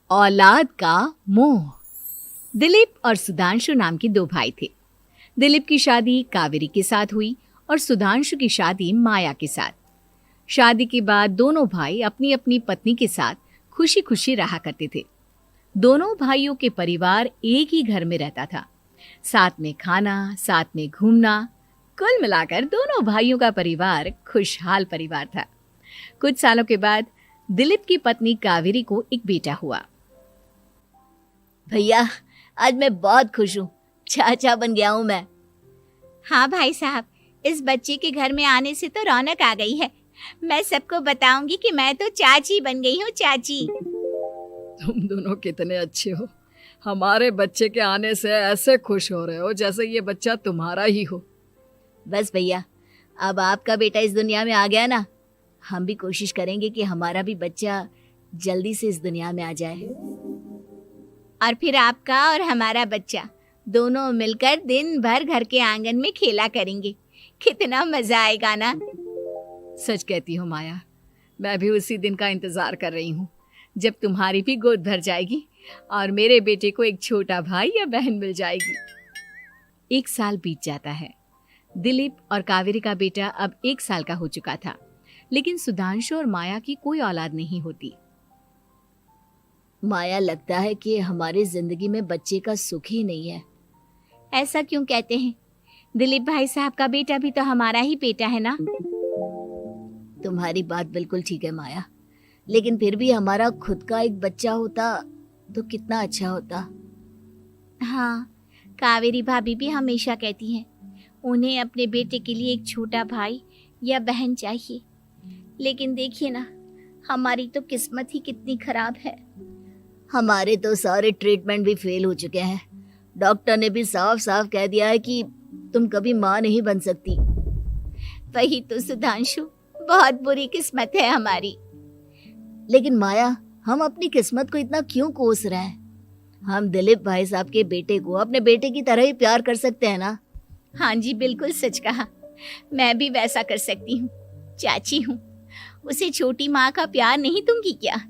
औलाद का मोह। दिलीप और सुधांशु नाम के दो भाई थे। दिलीप की शादी कावेरी के साथ हुई और सुधांशु की शादी माया के साथ। शादी के बाद दोनों भाई अपनी अपनी पत्नी के साथ खुशी खुशी रहा करते थे। दोनों भाइयों के परिवार एक ही घर में रहता था। साथ में खाना, साथ में घूमना, कुल मिलाकर दोनों भाइयों का परिवार खुशहाल परिवार था। कुछ सालों के बाद दिलीप की पत्नी कावेरी को एक बेटा हुआ। भैया, आज मैं बहुत खुश हूँ। चाचा बन गया हूँ मैं। हाँ भाई साहब, इस बच्चे के घर में आने से तो रौनक आ गई है। मैं सबको बताऊंगी कि मैं तो चाची बन गई हूँ, चाची। तुम दोनों कितने अच्छे हो। हमारे बच्चे के आने से ऐसे खुश हो रहे हो जैसे ये बच्चा तुम्हारा ही हो। बस भैया, अब आपका बेटा इस दुनिया में आ गया ना, हम भी कोशिश करेंगे कि हमारा भी बच्चा जल्दी से इस दुनिया में आ जाए। और फिर आपका और हमारा बच्चा दोनों मिलकर दिन भर घर के आंगन में खेला करेंगे। कितना मजा आएगा ना। सच कहती हूँ माया, मैं भी उसी दिन का इंतजार कर रही हूँ जब तुम्हारी भी गोद भर जाएगी और मेरे बेटे को एक छोटा भाई या बहन मिल जाएगी। 1 साल बीत जाता है। दिलीप और कावेरी का बेटा अब 1 साल का हो चुका था, लेकिन सुधांशु और माया की कोई औलाद नहीं होती। माया, लगता है कि हमारी जिंदगी में बच्चे का सुख ही नहीं है। ऐसा क्यों कहते हैं? दिलीप भाई साहब का बेटा भी तो हमारा ही बेटा है ना। तुम्हारी बात बिल्कुल ठीक है माया, लेकिन फिर भी हमारा खुद का एक बच्चा होता तो कितना अच्छा होता। हाँ, कावेरी भाभी भी हमेशा कहती हैं उन्हें अपने बेटे के लिए एक छोटा भाई या बहन चाहिए। लेकिन देखिए ना, हमारी तो किस्मत ही कितनी खराब है। हमारे तो सारे ट्रीटमेंट भी फेल हो चुके हैं। डॉक्टर ने भी साफ साफ कह दिया है कि तुम कभी माँ नहीं बन सकती। वही तो सुधांशु, बहुत बुरी किस्मत है हमारी। लेकिन माया, हम अपनी किस्मत को इतना क्यों कोस रहे हैं? हम दिलीप भाई साहब के बेटे को अपने बेटे की तरह ही प्यार कर सकते हैं ना। हाँ जी, बिल्कुल सच कहा। मैं भी वैसा कर सकती हूँ। चाची हूँ, उसे छोटी माँ का प्यार नहीं दूंगी क्या?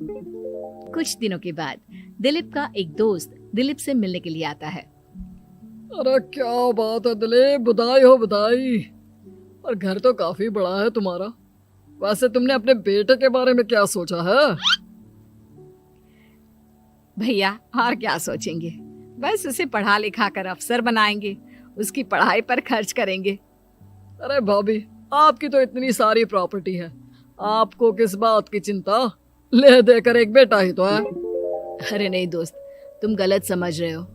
कुछ दिनों के बाद दिलीप का एक दोस्त दिलीप से मिलने के लिए आता है। अरे क्या बात है दिलीप, बधाई हो बधाई। और घर तो काफी बड़ा है तुम्हारा। वैसे तुमने अपने बेटे के बारे में क्या सोचा है? भैया, और क्या सोचेंगे, बस उसे पढ़ा लिखा कर अफसर बनाएंगे, उसकी पढ़ाई पर खर्च करेंगे। अरे भाभी, आपकी तो इतनी सारी प्रॉपर्टी है, आपको किस बात की चिंता? ले देकर एक बेटा ही तो है। अरे नहीं दोस्त, तुम गलत समझ रहे हो।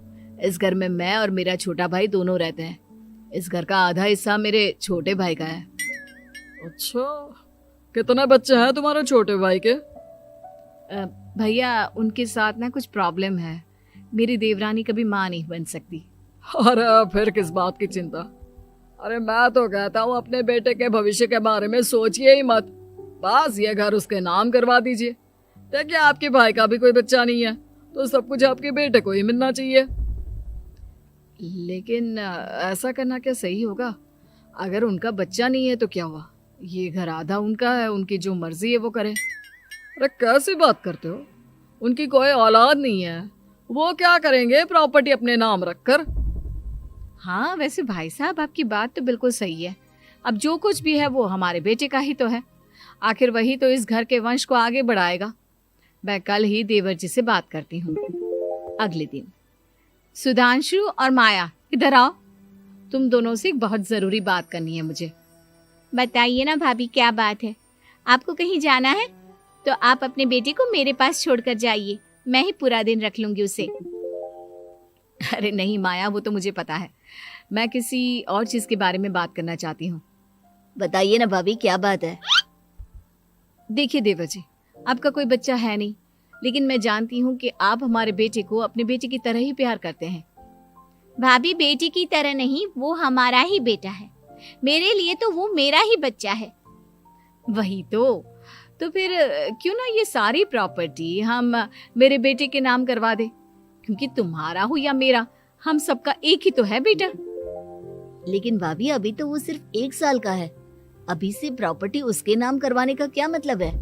इस घर में मैं और मेरा छोटा भाई दोनों रहते हैं। इस घर का आधा हिस्सा मेरे छोटे भाई का है। अच्छा, कितने बच्चे हैं तुम्हारे छोटे भाई के? भैया, उनके साथ ना कुछ प्रॉब्लम है। मेरी देवरानी कभी माँ नहीं बन सकती। अरे फिर किस बात की चिंता? अरे मैं तो कहता हूँ अपने बेटे के भविष्य के बारे में सोचिए ही मत। बस ये घर उसके नाम करवा दीजिए। देखिए, आपके भाई का भी कोई बच्चा नहीं है तो सब कुछ आपके बेटे को ही मिलना चाहिए। लेकिन ऐसा करना क्या सही होगा? अगर उनका बच्चा नहीं है तो क्या हुआ? ये घर आधा उनका है, उनकी जो मर्जी है वो करे। अरे कैसी बात करते हो? उनकी कोई औलाद नहीं है, वो क्या करेंगे प्रॉपर्टी अपने नाम रखकर? हाँ, वैसे भाई साहब, आपकी बात तो बिल्कुल सही है। अब जो कुछ भी है वो हमारे बेटे का ही तो है। आखिर वही तो इस घर के वंश को आगे बढ़ाएगा। मैं कल ही देवर जी से बात करती हूँ। अगले दिन सुधांशु और माया, इधर आओ। तुम दोनों से एक बहुत जरूरी बात करनी है मुझे। बताइए ना भाभी, क्या बात है? आपको कहीं जाना है तो आप अपने बेटे को मेरे पास छोड़कर जाइए। मैं ही पूरा दिन रख लूंगी उसे। अरे नहीं माया, वो तो मुझे पता है। मैं किसी और चीज के बारे में बात करना चाहती हूँ। बताइए ना भाभी, क्या बात है? देखिए देवर जी, आपका कोई बच्चा है नहीं, लेकिन मैं जानती हूँ कि आप हमारे बेटे को अपने बेटे की तरह ही प्यार करते हैं। भाभी, बेटी की तरह नहीं, वो हमारा ही बेटा है। मेरे लिए तो वो मेरा ही बच्चा है। वही तो फिर क्यों ना ये सारी प्रॉपर्टी हम मेरे बेटे के नाम करवा दे, क्योंकि तुम्हारा हो या मेरा, हम सबका एक ही तो है बेटा। लेकिन भाभी, अभी तो वो सिर्फ 1 साल का है। अभी से प्रॉपर्टी उसके नाम करवाने का क्या मतलब है?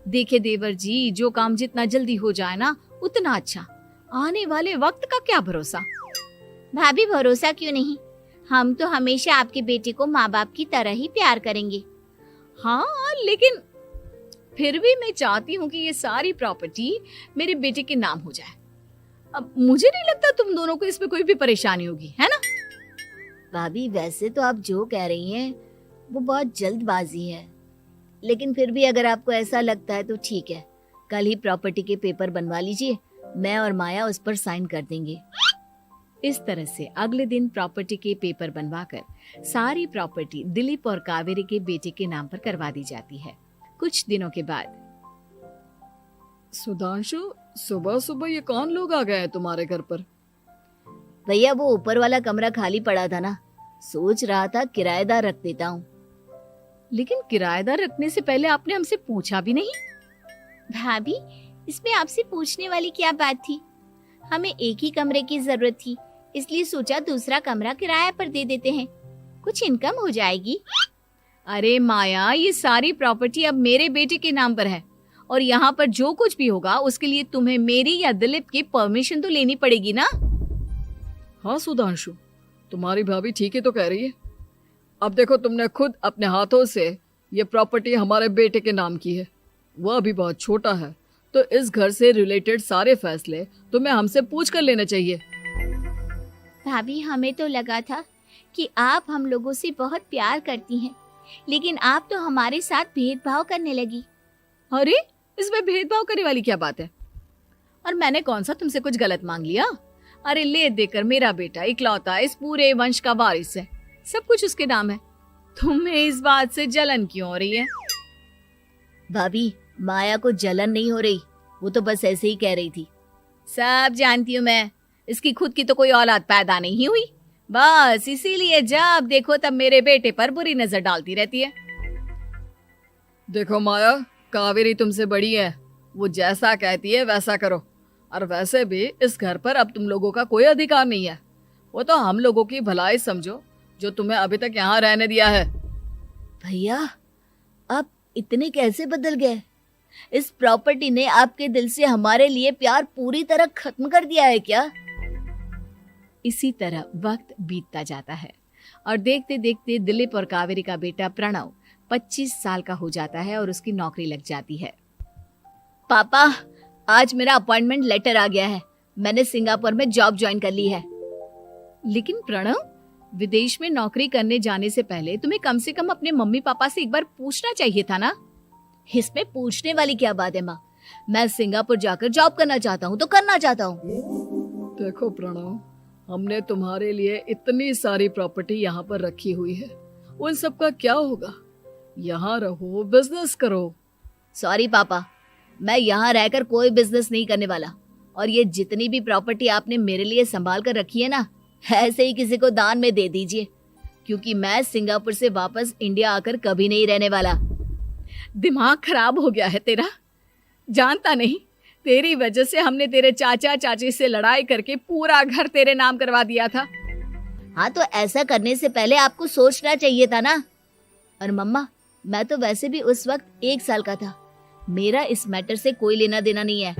देखिए देवर जी, जो काम जितना जल्दी हो जाए ना, उतना अच्छा। आने वाले वक्त का क्या भरोसा। भाभी भरोसा क्यों नहीं, हम तो हमेशा आपके बेटे को माँ बाप की तरह ही प्यार करेंगे। हाँ, लेकिन फिर भी मैं चाहती हूँ कि ये सारी प्रॉपर्टी मेरे बेटे के नाम हो जाए। अब मुझे नहीं लगता तुम दोनों को इसमें कोई भी परेशानी होगी, है ना? भाभी वैसे तो आप जो कह रही हैं वो बहुत जल्दबाजी है, लेकिन फिर भी अगर आपको ऐसा लगता है तो ठीक है, कल ही प्रॉपर्टी के पेपर बनवा लीजिए, मैं और माया उस पर साइन कर देंगे। इस तरह से अगले दिन प्रॉपर्टी के पेपर बनवाकर सारी प्रॉपर्टी दिलीप और कावेरी के बेटे के नाम पर करवा दी जाती है। कुछ दिनों के बाद सुधांशु, सुबह सुबह ये कौन लोग आ गए हैं तुम्हारे घर पर? भैया वो ऊपर वाला कमरा खाली पड़ा था ना, सोच रहा था किराएदार रख देता हूँ। लेकिन किराएदार रखने से पहले आपने हमसे पूछा भी नहीं। भाभी इसमें आपसे पूछने वाली क्या बात थी, हमें एक ही कमरे की जरूरत थी, इसलिए सोचा दूसरा कमरा किराया पर दे देते हैं, कुछ इनकम हो जाएगी। अरे माया, ये सारी प्रॉपर्टी अब मेरे बेटे के नाम पर है और यहाँ पर जो कुछ भी होगा उसके लिए तुम्हें मेरी या दिलीप की परमिशन तो लेनी पड़ेगी ना। हाँ सुधांशु, तुम्हारी भाभी ठीक ही तो कह रही है। अब देखो, तुमने खुद अपने हाथों से ये प्रॉपर्टी हमारे बेटे के नाम की है, वह अभी बहुत छोटा है, तो इस घर से रिलेटेड सारे फैसले तुम्हें हमसे पूछ कर लेने चाहिए। भाभी हमें तो लगा था कि आप हम लोगों से बहुत प्यार करती हैं, लेकिन आप तो हमारे साथ भेदभाव करने लगी। अरे, इसमें भेदभाव करने वाली क्या बात है? और मैंने कौन सा तुमसे कुछ गलत मांग लिया? अरे ले देकर मेरा बेटा इकलौता इस पूरे वंश का वारिस है, सब कुछ उसके नाम है। तुम्हें इस बात से जलन क्यों हो रही है? भाभी माया को जलन नहीं हो रही, वो तो बस ऐसे ही कह रही थी। सब जानती हूँ मैं, इसकी खुद की तो कोई औलाद पैदा नहीं हुई, बस इसीलिए जब देखो तब मेरे बेटे पर बुरी नजर डालती रहती है। देखो माया, कावेरी तुमसे बड़ी है, वो जैसा कहती है वैसा करो। और वैसे भी इस घर पर अब तुम लोगों का कोई अधिकार नहीं है, वो तो हम लोगों की भलाई समझो जो तुम्हें अभी तक यहाँ रहने दिया है। भैया आप इतने कैसे बदल गए? इस प्रॉपर्टी ने आपके दिल से हमारे लिए प्यार पूरी तरह खत्म कर दिया है क्या? इसी तरह वक्त बीतता जाता है और देखते देखते दिलीप और कावेरी का बेटा प्रणव 25 साल का हो जाता है और उसकी नौकरी लग जाती है। पापा आज मेरा अपॉइंटमेंट लेटर आ गया है, मैंने सिंगापुर में जॉब ज्वाइन कर ली है। लेकिन प्रणव, विदेश में नौकरी करने जाने से पहले तुम्हें कम से कम अपने मम्मी पापा से एक बार पूछना चाहिए था ना। इसमें पूछने वाली क्या बात है माँ, मैं सिंगापुर जाकर जॉब करना चाहता हूँ तो करना चाहता हूँ। देखो प्रणव, हमने तुम्हारे लिए इतनी सारी प्रॉपर्टी यहाँ पर रखी हुई है, उन सब का क्या होगा? यहाँ रहो, बिजनेस करो। सॉरी पापा, मैं यहाँ रहकर कोई बिजनेस नहीं करने वाला, और ये जितनी भी प्रॉपर्टी आपने मेरे लिए संभाल कर रखी है ना, ऐसे ही किसी को दान में दे दीजिए, क्योंकि मैं सिंगापुर से वापस इंडिया आकर कभी नहीं रहने वाला। दिमाग खराब हो गया है तेरा, जानता नहीं तेरी वजह से हमने तेरे चाचा चाची से लड़ाई करके पूरा घर तेरे नाम करवा दिया था। हाँ तो ऐसा करने से पहले आपको सोचना चाहिए था ना। और मम्मा, मैं तो वैसे भी उस वक्त 1 साल का था, मेरा इस मैटर से कोई लेना देना नहीं है।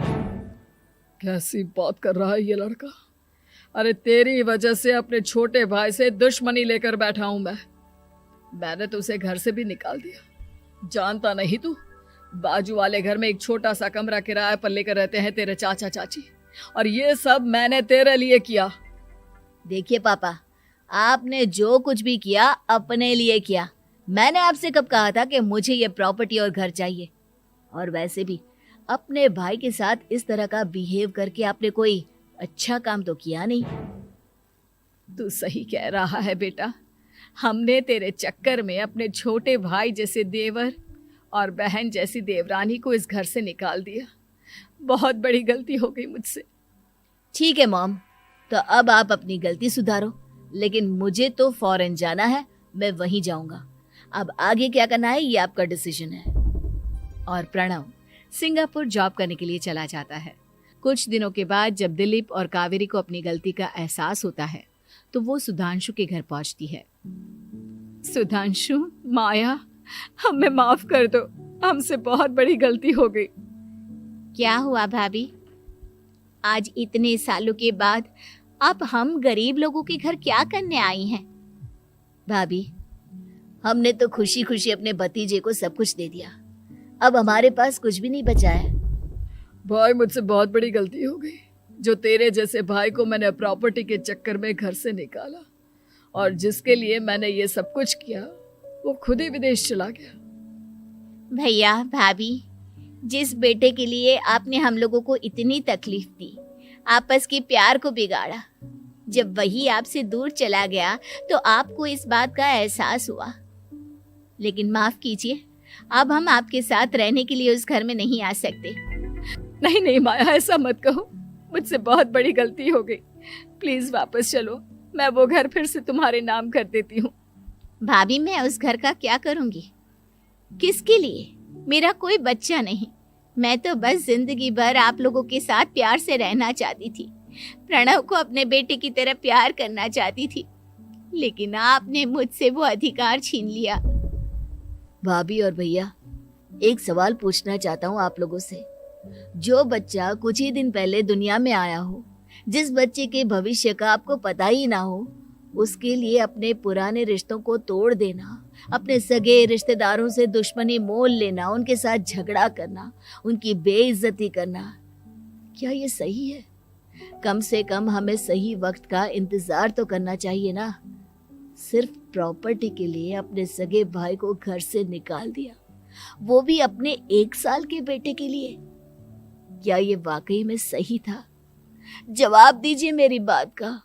कैसी बात कर रहा है ये लड़का? अरे तेरी वजह से अपने छोटे भाई से दुश्मनी लेकर बैठा हूं मैंने तो उसे घर से भी निकाल दिया। जानता नहीं तू, बाजू वाले घर में एक छोटा सा कमरा किराए पर लेकर रहते हैं तेरे चाचा चाची, और ये सब मैंने तेरे लिए किया। देखिए पापा, आपने जो कुछ भी किया अपने लिए किया। मैंने आपसे कब कहा था कि मुझे ये प्रॉपर्टी और घर चाहिए? और वैसे भी अपने भाई के साथ इस तरह का बिहेव करके आपने कोई अच्छा काम तो किया नहीं। तू सही कह रहा है बेटा, हमने तेरे चक्कर में अपने छोटे भाई जैसे देवर और बहन जैसी देवरानी को इस घर से निकाल दिया। बहुत बड़ी गलती हो गई मुझसे। ठीक है मॉम, तो अब आप अपनी गलती सुधारो, लेकिन मुझे तो फॉरेन जाना है, मैं वहीं जाऊंगा। अब आगे क्या करना है ये आपका डिसीजन है। और प्रणव सिंगापुर जॉब करने के लिए चला जाता है। कुछ दिनों के बाद जब दिलीप और कावेरी को अपनी गलती का एहसास होता है तो वो सुधांशु के घर पहुंचती है। सुधांशु, माया, हमें माफ कर दो, हमसे बहुत बड़ी गलती हो गई। क्या हुआ भाभी? आज इतने सालों के बाद अब हम गरीब लोगों के घर क्या करने आई हैं? भाभी, हमने तो खुशी खुशी अपने भतीजे को सब कुछ दे दिया, अब हमारे पास कुछ भी नहीं बचा है। भाई मुझसे बहुत बड़ी गलती हो गई, जो तेरे जैसे भाई को मैंने प्रॉपर्टी के चक्कर में घर से निकाला, और जिसके लिए मैंने ये सब कुछ किया वो खुद ही विदेश चला गया। भैया भाभी, जिस बेटे के लिए आपने हम लोगों को इतनी तकलीफ दी, आपस के प्यार को बिगाड़ा, जब वही आपसे दूर चला गया तो आपको इस बात का एहसास हुआ। लेकिन माफ कीजिए, अब हम आपके साथ रहने के लिए उस घर में नहीं आ सकते। नहीं नहीं माया, ऐसा मत कहो, मुझसे बहुत बड़ी गलती हो गई, प्लीज वापस चलो, मैं वो घर फिर से तुम्हारे नाम कर देती हूँ। भाभी, मैं उस घर का क्या करूंगी? किसके लिए? मेरा कोई बच्चा नहीं, मैं तो बस जिंदगी भर आप लोगों के साथ प्यार से रहना चाहती थी, प्रणव को अपने बेटे की तरह प्यार करना चाहती थी, लेकिन आपने मुझसे वो अधिकार छीन लिया। भाभी और भैया, एक सवाल पूछना चाहता हूँ आप लोगों से। जो बच्चा कुछ ही दिन पहले दुनिया में आया हो, जिस बच्चे के भविष्य का आपको पता ही ना हो, उसके लिए अपने पुराने रिश्तों को तोड़ देना, अपने सगे रिश्तेदारों से दुश्मनी मोल लेना, उनके साथ झगड़ा करना, उनकी बेइज्जती करना, क्या ये सही है? कम से कम हमें सही वक्त का इंतजार तो करना चाहिए ना। सिर्फ प्रॉपर्टी के लिए अपने सगे भाई को घर से निकाल दिया, वो भी अपने 1 साल के बेटे के लिए। क्या ये वाकई में सही था? जवाब दीजिए मेरी बात का।